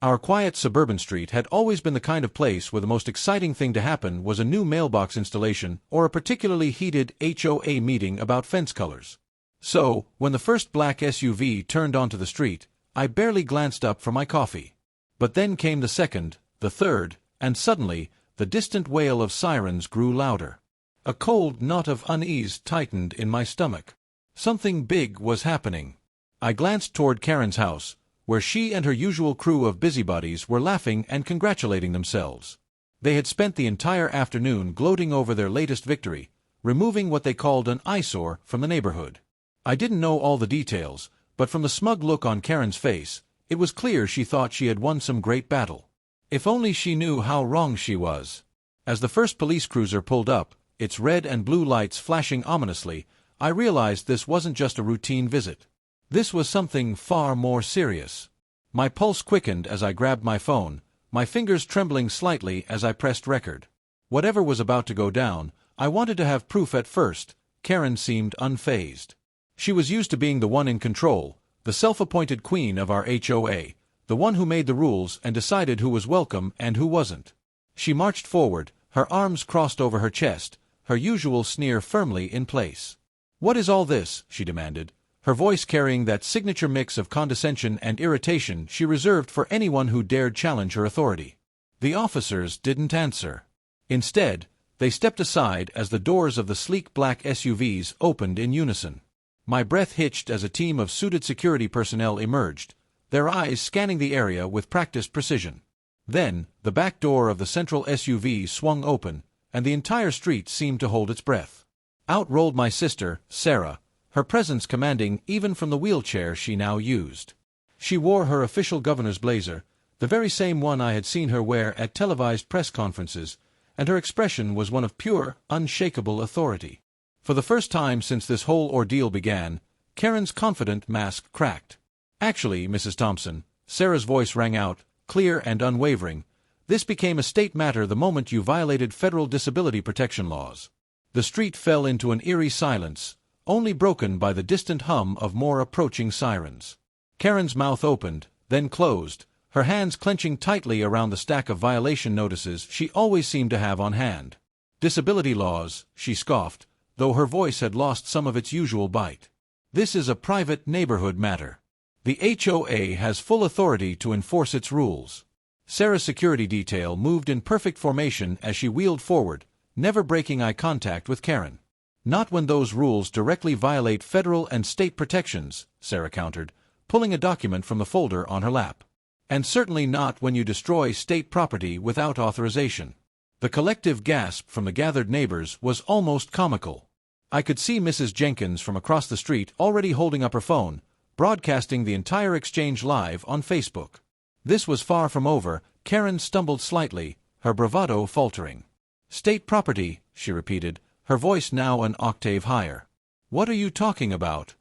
Our quiet suburban street had always been the kind of place where the most exciting thing to happen was a new mailbox installation or a particularly heated HOA meeting about fence colors. So, when the first black SUV turned onto the street, I barely glanced up from my coffee. But then came the second, the third, and suddenly, the distant wail of sirens grew louder. A cold knot of unease tightened in my stomach. Something big was happening. I glanced toward Karen's house, where she and her usual crew of busybodies were laughing and congratulating themselves. They had spent the entire afternoon gloating over their latest victory, removing what they called an eyesore from the neighborhood. I didn't know all the details, but from the smug look on Karen's face, it was clear she thought she had won some great battle. If only she knew how wrong she was. As the first police cruiser pulled up, its red and blue lights flashing ominously, I realized this wasn't just a routine visit. This was something far more serious. My pulse quickened as I grabbed my phone, my fingers trembling slightly as I pressed record. Whatever was about to go down, I wanted to have proof at first. Karen seemed unfazed. She was used to being the one in control, the self-appointed queen of our HOA, the one who made the rules and decided who was welcome and who wasn't. She marched forward, her arms crossed over her chest, her usual sneer firmly in place. "What is all this?" she demanded, her voice carrying that signature mix of condescension and irritation she reserved for anyone who dared challenge her authority. The officers didn't answer. Instead, they stepped aside as the doors of the sleek black SUVs opened in unison. My breath hitched as a team of suited security personnel emerged, their eyes scanning the area with practiced precision. Then, the back door of the central SUV swung open, and the entire street seemed to hold its breath. Out rolled my sister, Sarah, her presence commanding even from the wheelchair she now used. She wore her official governor's blazer, the very same one I had seen her wear at televised press conferences, and her expression was one of pure, unshakable authority. For the first time since this whole ordeal began, Karen's confident mask cracked. "Actually, Mrs. Thompson," Sarah's voice rang out, clear and unwavering, "this became a state matter the moment you violated federal disability protection laws." The street fell into an eerie silence, only broken by the distant hum of more approaching sirens. Karen's mouth opened, then closed, her hands clenching tightly around the stack of violation notices she always seemed to have on hand. "Disability laws," she scoffed, though her voice had lost some of its usual bite. "This is a private neighborhood matter. The HOA has full authority to enforce its rules." Sarah's security detail moved in perfect formation as she wheeled forward, never breaking eye contact with Karen. "Not when those rules directly violate federal and state protections," Sarah countered, pulling a document from the folder on her lap. "And certainly not when you destroy state property without authorization." The collective gasp from the gathered neighbors was almost comical. I could see Mrs. Jenkins from across the street already holding up her phone, broadcasting the entire exchange live on Facebook. This was far from over. Karen stumbled slightly, her bravado faltering. "State property," she repeated, her voice now an octave higher. "What are you talking about?"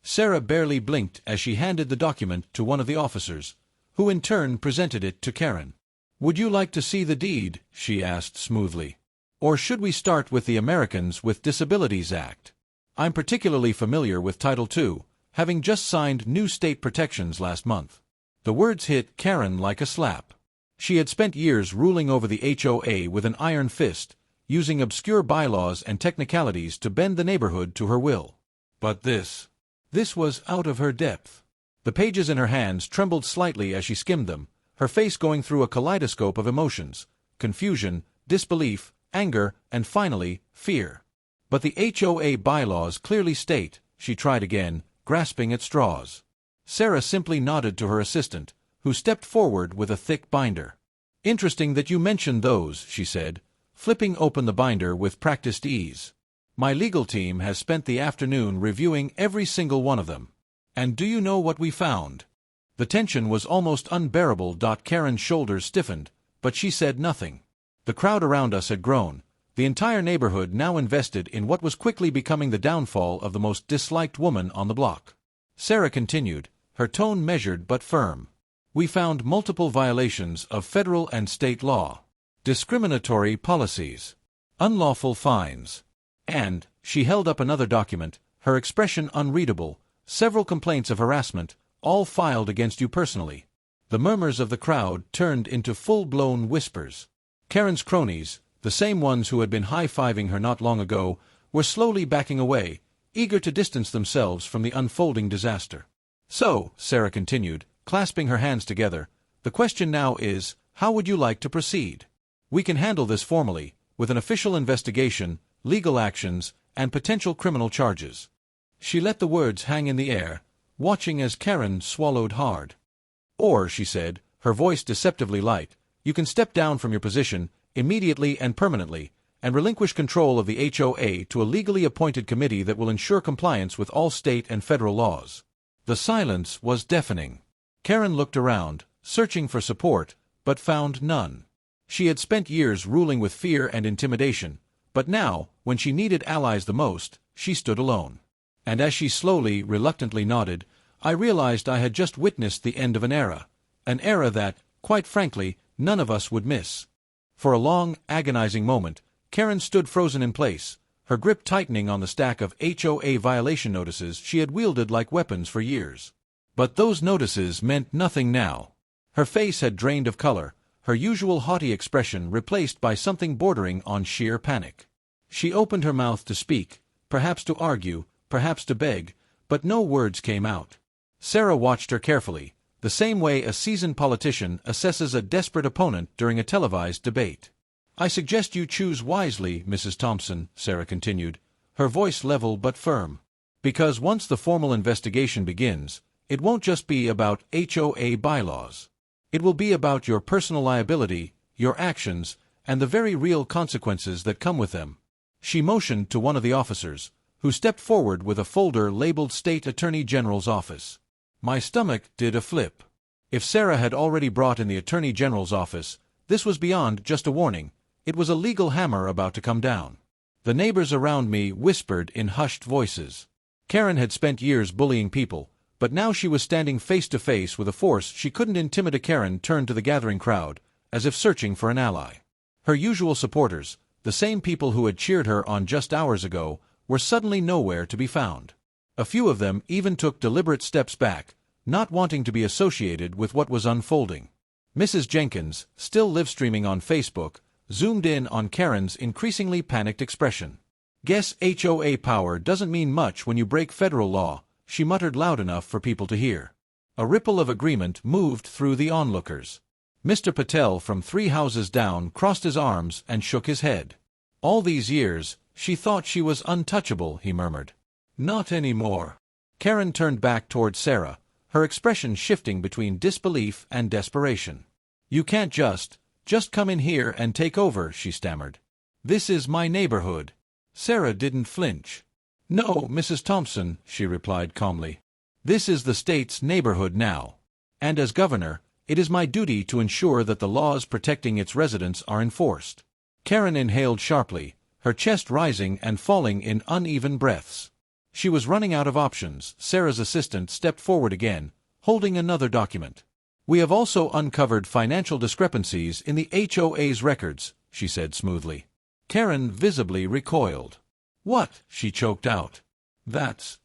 Sarah barely blinked as she handed the document to one of the officers, who in turn presented it to Karen. "Would you like to see the deed?" she asked smoothly. "Or should we start with the Americans with Disabilities Act? I'm particularly familiar with Title II, having just signed new state protections last month." The words hit Karen like a slap. She had spent years ruling over the HOA with an iron fist, using obscure bylaws and technicalities to bend the neighborhood to her will. But this was out of her depth. The pages in her hands trembled slightly as she skimmed them, her face going through a kaleidoscope of emotions: confusion, disbelief, anger, and finally, fear. "But the HOA bylaws clearly state," she tried again, grasping at straws. Sarah simply nodded to her assistant, who stepped forward with a thick binder. "Interesting that you mentioned those," she said, flipping open the binder with practiced ease. "My legal team has spent the afternoon reviewing every single one of them. And do you know what we found?" The tension was almost unbearable. Karen's shoulders stiffened, but she said nothing. The crowd around us had grown, the entire neighborhood now invested in what was quickly becoming the downfall of the most disliked woman on the block. Sarah continued, her tone measured but firm. "We found multiple violations of federal and state law, discriminatory policies, unlawful fines, and," she held up another document, her expression unreadable, "several complaints of harassment, all filed against you personally. The murmurs of the crowd turned into full-blown whispers. Karen's cronies, the same ones who had been high-fiving her not long ago, were slowly backing away, eager to distance themselves from the unfolding disaster. "So," Sarah continued, clasping her hands together, "the question now is, how would you like to proceed? We can handle this formally, with an official investigation, legal actions, and potential criminal charges." She let the words hang in the air, watching as Karen swallowed hard. "Or," she said, her voice deceptively light, "you can step down from your position, immediately and permanently, and relinquish control of the HOA to a legally appointed committee that will ensure compliance with all state and federal laws." The silence was deafening. Karen looked around, searching for support, but found none. She had spent years ruling with fear and intimidation, but now, when she needed allies the most, she stood alone. And as she slowly, reluctantly nodded, I realized I had just witnessed the end of an era that, quite frankly, none of us would miss. For a long, agonizing moment, Karen stood frozen in place, her grip tightening on the stack of HOA violation notices she had wielded like weapons for years. But those notices meant nothing now. Her face had drained of color, her usual haughty expression replaced by something bordering on sheer panic. She opened her mouth to speak, perhaps to argue, perhaps to beg, but no words came out. Sarah watched her carefully, the same way a seasoned politician assesses a desperate opponent during a televised debate. "I suggest you choose wisely, Mrs. Thompson," Sarah continued, her voice level but firm. "Because once the formal investigation begins, it won't just be about HOA bylaws. It will be about your personal liability, your actions, and the very real consequences that come with them." She motioned to one of the officers, who stepped forward with a folder labeled State Attorney General's Office. My stomach did a flip. If Sarah had already brought in the Attorney General's office, this was beyond just a warning. It was a legal hammer about to come down. The neighbors around me whispered in hushed voices. Karen had spent years bullying people, but now she was standing face to face with a force she couldn't intimidate. Karen turned to the gathering crowd, as if searching for an ally. Her usual supporters, the same people who had cheered her on just hours ago, were suddenly nowhere to be found. A few of them even took deliberate steps back, not wanting to be associated with what was unfolding. Mrs. Jenkins, still live-streaming on Facebook, zoomed in on Karen's increasingly panicked expression. "Guess HOA power doesn't mean much when you break federal law," she muttered loud enough for people to hear. A ripple of agreement moved through the onlookers. Mr. Patel from 3 houses down crossed his arms and shook his head. "All these years, she thought she was untouchable," he murmured. "Not anymore." Karen turned back toward Sarah, her expression shifting between disbelief and desperation. "You can't just come in here and take over," she stammered. "This is my neighborhood." Sarah didn't flinch. "No, Mrs. Thompson," she replied calmly. "This is the state's neighborhood now. And as governor, it is my duty to ensure that the laws protecting its residents are enforced." Karen inhaled sharply, her chest rising and falling in uneven breaths. She was running out of options. Sarah's assistant stepped forward again, holding another document. "We have also uncovered financial discrepancies in the HOA's records," she said smoothly. Karen visibly recoiled. "What?" she choked out. That's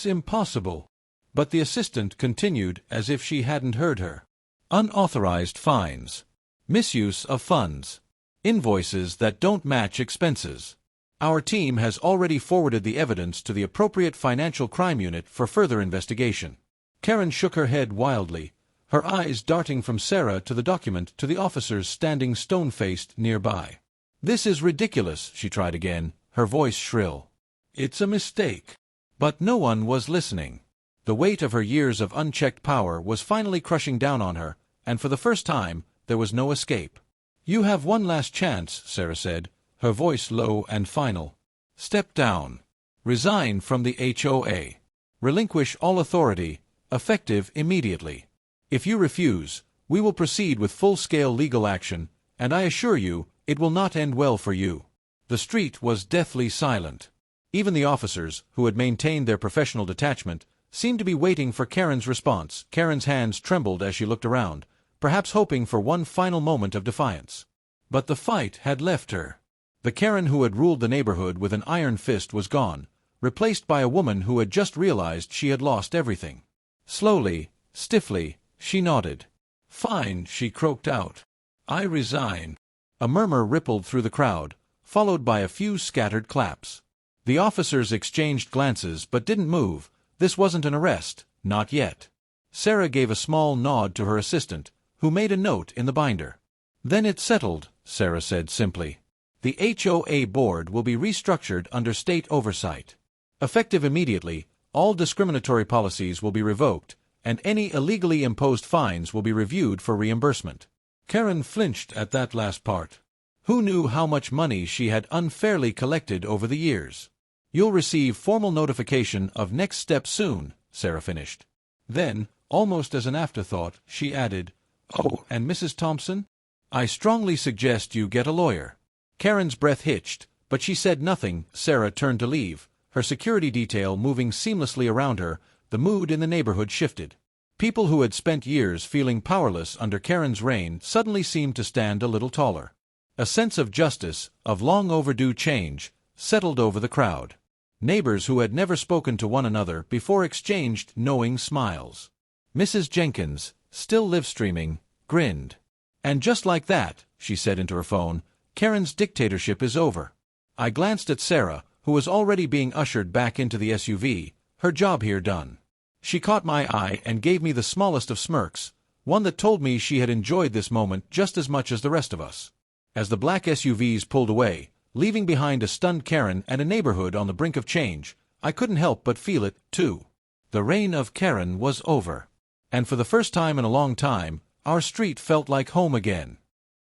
impossible." But the assistant continued as if she hadn't heard her. "Unauthorized fines. Misuse of funds. Invoices that don't match expenses. Our team has already forwarded the evidence to the appropriate financial crime unit for further investigation." Karen shook her head wildly, her eyes darting from Sarah to the document to the officers standing stone-faced nearby. "This is ridiculous," she tried again, her voice shrill. "It's a mistake." But no one was listening. The weight of her years of unchecked power was finally crushing down on her, and for the first time, there was no escape. "You have one last chance," Sarah said, her voice low and final. "Step down. Resign from the HOA. Relinquish all authority, effective immediately. If you refuse, we will proceed with full-scale legal action, and I assure you, it will not end well for you." The street was deathly silent. Even the officers, who had maintained their professional detachment, seemed to be waiting for Karen's response. Karen's hands trembled as she looked around, perhaps hoping for one final moment of defiance. But the fight had left her. The Karen who had ruled the neighborhood with an iron fist was gone, replaced by a woman who had just realized she had lost everything. Slowly, stiffly, she nodded. "Fine," she croaked out. "I resign." A murmur rippled through the crowd, followed by a few scattered claps. The officers exchanged glances but didn't move. This wasn't an arrest, not yet. Sarah gave a small nod to her assistant, who made a note in the binder. "Then it's settled," Sarah said simply. "The HOA board will be restructured under state oversight. Effective immediately, all discriminatory policies will be revoked, and any illegally imposed fines will be reviewed for reimbursement." Karen flinched at that last part. Who knew how much money she had unfairly collected over the years? "You'll receive formal notification of next steps soon," Sarah finished. Then, almost as an afterthought, she added, "Oh, and Mrs. Thompson? I strongly suggest you get a lawyer." Karen's breath hitched, but she said nothing. Sarah turned to leave, her security detail moving seamlessly around her. The mood in the neighborhood shifted. People who had spent years feeling powerless under Karen's reign suddenly seemed to stand a little taller. A sense of justice, of long overdue change, settled over the crowd. Neighbors who had never spoken to one another before exchanged knowing smiles. Mrs. Jenkins, still live-streaming, grinned. "And just like that," she said into her phone, "Karen's dictatorship is over." I glanced at Sarah, who was already being ushered back into the SUV, her job here done. She caught my eye and gave me the smallest of smirks, one that told me she had enjoyed this moment just as much as the rest of us. As the black SUVs pulled away, leaving behind a stunned Karen and a neighborhood on the brink of change, I couldn't help but feel it, too. The reign of Karen was over. And for the first time in a long time, our street felt like home again.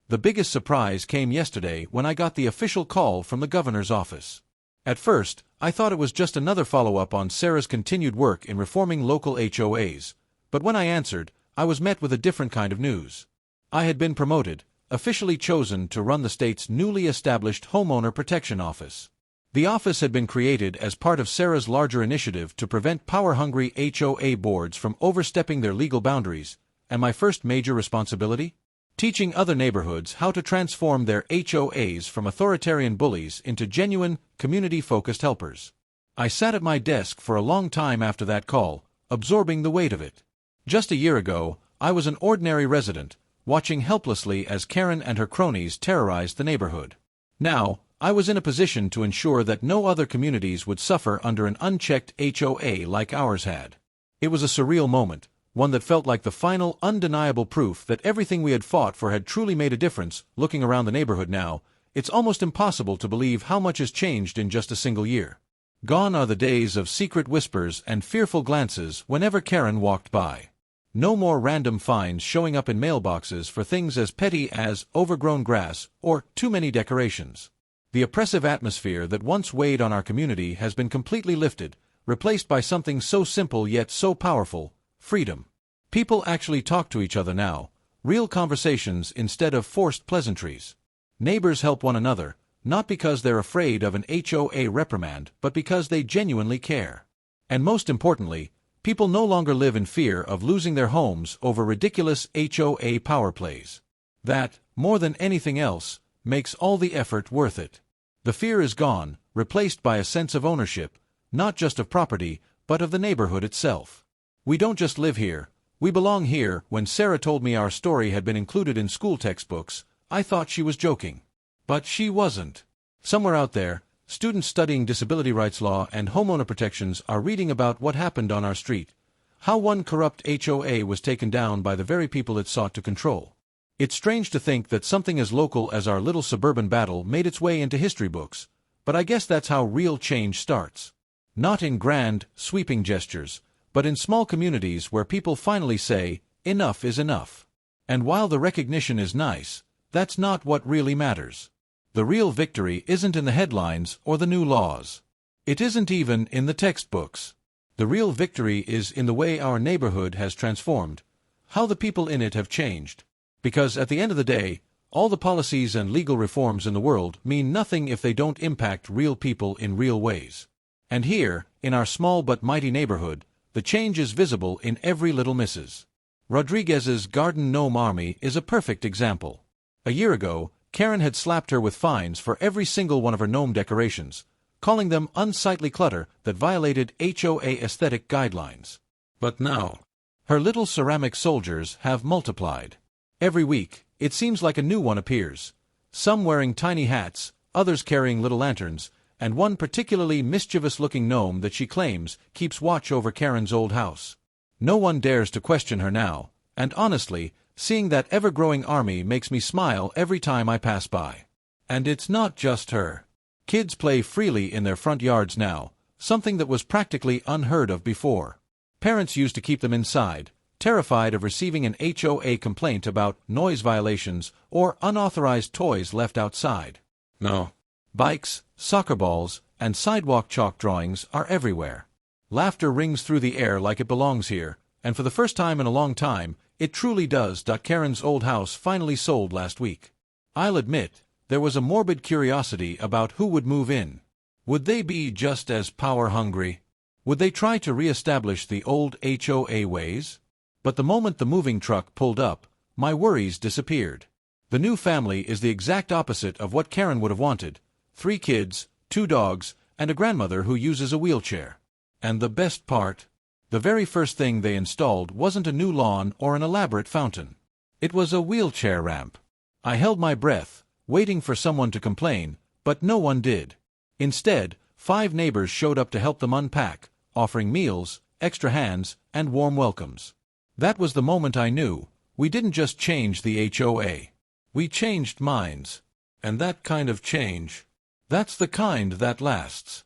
The biggest surprise came yesterday when I got the official call from the governor's office. At first, I thought it was just another follow-up on Sarah's continued work in reforming local HOAs, but when I answered, I was met with a different kind of news. I had been promoted, officially chosen to run the state's newly established Homeowner Protection Office. The office had been created as part of Sarah's larger initiative to prevent power-hungry HOA boards from overstepping their legal boundaries, and my first major responsibility? Teaching other neighborhoods how to transform their HOAs from authoritarian bullies into genuine, community-focused helpers. I sat at my desk for a long time after that call, absorbing the weight of it. Just a year ago, I was an ordinary resident, watching helplessly as Karen and her cronies terrorized the neighborhood. Now, I was in a position to ensure that no other communities would suffer under an unchecked HOA like ours had. It was a surreal moment, one that felt like the final, undeniable proof that everything we had fought for had truly made a difference. Looking around the neighborhood now, it's almost impossible to believe how much has changed in just a single year. Gone are the days of secret whispers and fearful glances whenever Karen walked by. No more random fines showing up in mailboxes for things as petty as overgrown grass or too many decorations. The oppressive atmosphere that once weighed on our community has been completely lifted, replaced by something so simple yet so powerful: freedom. People actually talk to each other now, real conversations instead of forced pleasantries. Neighbors help one another, not because they're afraid of an HOA reprimand, but because they genuinely care. And most importantly, people no longer live in fear of losing their homes over ridiculous HOA power plays. That, more than anything else, makes all the effort worth it. The fear is gone, replaced by a sense of ownership, not just of property, but of the neighborhood itself. We don't just live here, we belong here. When Sarah told me our story had been included in school textbooks, I thought she was joking. But she wasn't. Somewhere out there, students studying disability rights law and homeowner protections are reading about what happened on our street, how one corrupt HOA was taken down by the very people it sought to control. It's strange to think that something as local as our little suburban battle made its way into history books, but I guess that's how real change starts. Not in grand, sweeping gestures, but in small communities where people finally say, enough is enough. And while the recognition is nice, that's not what really matters. The real victory isn't in the headlines or the new laws. It isn't even in the textbooks. The real victory is in the way our neighborhood has transformed, how the people in it have changed. Because at the end of the day, all the policies and legal reforms in the world mean nothing if they don't impact real people in real ways. And here, in our small but mighty neighborhood, the change is visible in every little Mrs. Rodriguez's garden gnome army is a perfect example. A year ago, Karen had slapped her with fines for every single one of her gnome decorations, calling them unsightly clutter that violated HOA aesthetic guidelines. But now, Her little ceramic soldiers have multiplied. Every week, it seems like a new one appears. Some wearing tiny hats, others carrying little lanterns, and one particularly mischievous-looking gnome that she claims keeps watch over Karen's old house. No one dares to question her now, and honestly, seeing that ever-growing army makes me smile every time I pass by. And it's not just her. Kids play freely in their front yards now, something that was practically unheard of before. Parents used to keep them inside, terrified of receiving an HOA complaint about noise violations or unauthorized toys left outside. No. Bikes, soccer balls, and sidewalk chalk drawings are everywhere. Laughter rings through the air like it belongs here, and for the first time in a long time, it truly does. Karen's old house finally sold last week. I'll admit, there was a morbid curiosity about who would move in. Would they be just as power-hungry? Would they try to re-establish the old HOA ways? But the moment the moving truck pulled up, my worries disappeared. The new family is the exact opposite of what Karen would have wanted. 3 kids, 2 dogs, and a grandmother who uses a wheelchair. And the best part? The very first thing they installed wasn't a new lawn or an elaborate fountain. It was a wheelchair ramp. I held my breath, waiting for someone to complain, but no one did. Instead, 5 neighbors showed up to help them unpack, offering meals, extra hands, and warm welcomes. That was the moment I knew, we didn't just change the HOA. We changed minds. And that kind of change, that's the kind that lasts.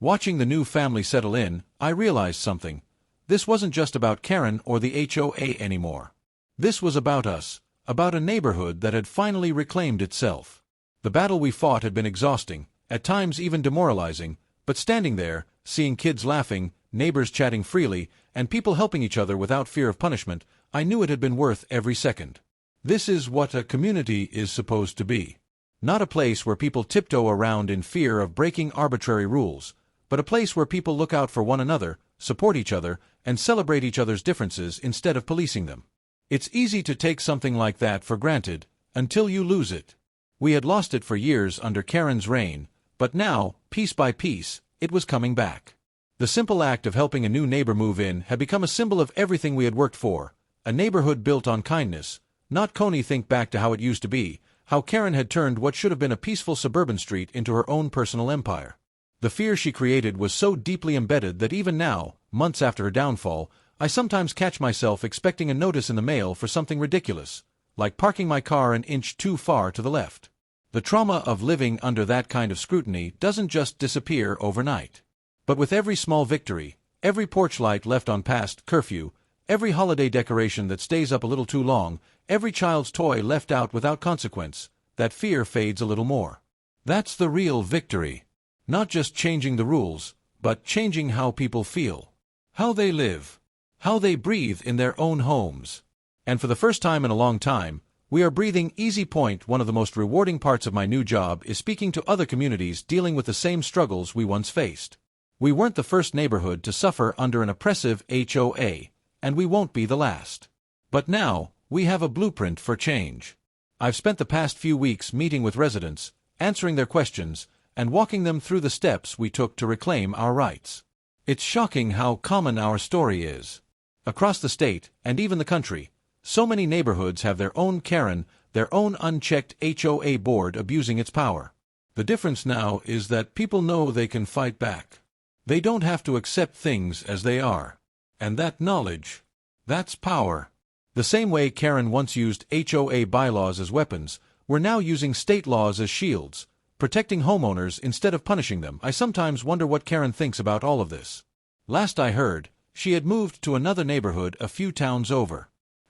Watching the new family settle in, I realized something. This wasn't just about Karen or the HOA anymore. This was about us, about a neighborhood that had finally reclaimed itself. The battle we fought had been exhausting, at times even demoralizing, but standing there, seeing kids laughing, neighbors chatting freely, and people helping each other without fear of punishment, I knew it had been worth every second. This is what a community is supposed to be. Not a place where people tiptoe around in fear of breaking arbitrary rules, but a place where people look out for one another, support each other, and celebrate each other's differences instead of policing them. It's easy to take something like that for granted, until you lose it. We had lost it for years under Karen's reign, but now, piece by piece, it was coming back. The simple act of helping a new neighbor move in had become a symbol of everything we had worked for, a neighborhood built on kindness. Not Coney. Think back to how it used to be, how Karen had turned what should have been a peaceful suburban street into her own personal empire. The fear she created was so deeply embedded that even now, months after her downfall, I sometimes catch myself expecting a notice in the mail for something ridiculous, like parking my car an inch too far to the left. The trauma of living under that kind of scrutiny doesn't just disappear overnight. But with every small victory, every porch light left on past curfew, every holiday decoration that stays up a little too long, every child's toy left out without consequence, that fear fades a little more. That's the real victory. Not just changing the rules, but changing how people feel, how they live, how they breathe in their own homes. And for the first time in a long time, we are breathing easy. One of the most rewarding parts of my new job is speaking to other communities dealing with the same struggles we once faced. We weren't the first neighborhood to suffer under an oppressive HOA, and we won't be the last. But now, we have a blueprint for change. I've spent the past few weeks meeting with residents, answering their questions, and walking them through the steps we took to reclaim our rights. It's shocking how common our story is. Across the state, and even the country, so many neighborhoods have their own Karen, their own unchecked HOA board abusing its power. The difference now is that people know they can fight back. They don't have to accept things as they are. And that knowledge, that's power. The same way Karen once used HOA bylaws as weapons, we're now using state laws as shields, protecting homeowners instead of punishing them. I sometimes wonder what Karen thinks about all of this. Last I heard, she had moved to another neighborhood a few towns over.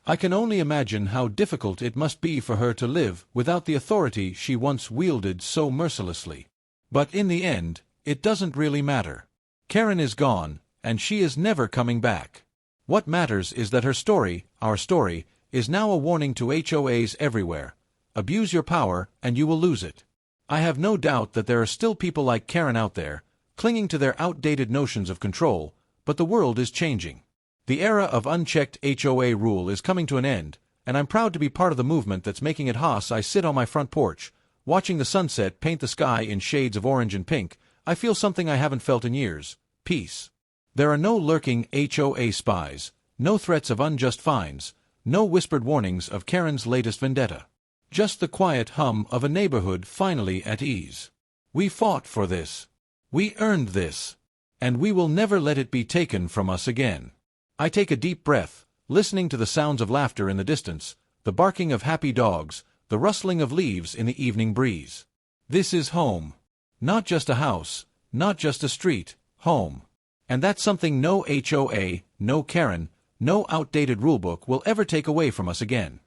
I can only imagine how difficult it must be for her to live without the authority she once wielded so mercilessly. But in the end, it doesn't really matter. Karen is gone, and she is never coming back. What matters is that her story, our story, is now a warning to HOAs everywhere. Abuse your power, and you will lose it. I have no doubt that there are still people like Karen out there, clinging to their outdated notions of control, but the world is changing. The era of unchecked HOA rule is coming to an end, and I'm proud to be part of the movement that's making it. As I sit on my front porch, watching the sunset paint the sky in shades of orange and pink, I feel something I haven't felt in years: peace. There are no lurking HOA spies, No threats of unjust fines, no whispered warnings of Karen's latest vendetta. Just the quiet hum of a neighborhood finally at ease. We fought for this. We earned this. And we will never let it be taken from us again. I take a deep breath, listening to the sounds of laughter in the distance, the barking of happy dogs, the rustling of leaves in the evening breeze. This is home. Not just a house, not just a street, home. And that's something no HOA, no Karen, no outdated rulebook will ever take away from us again.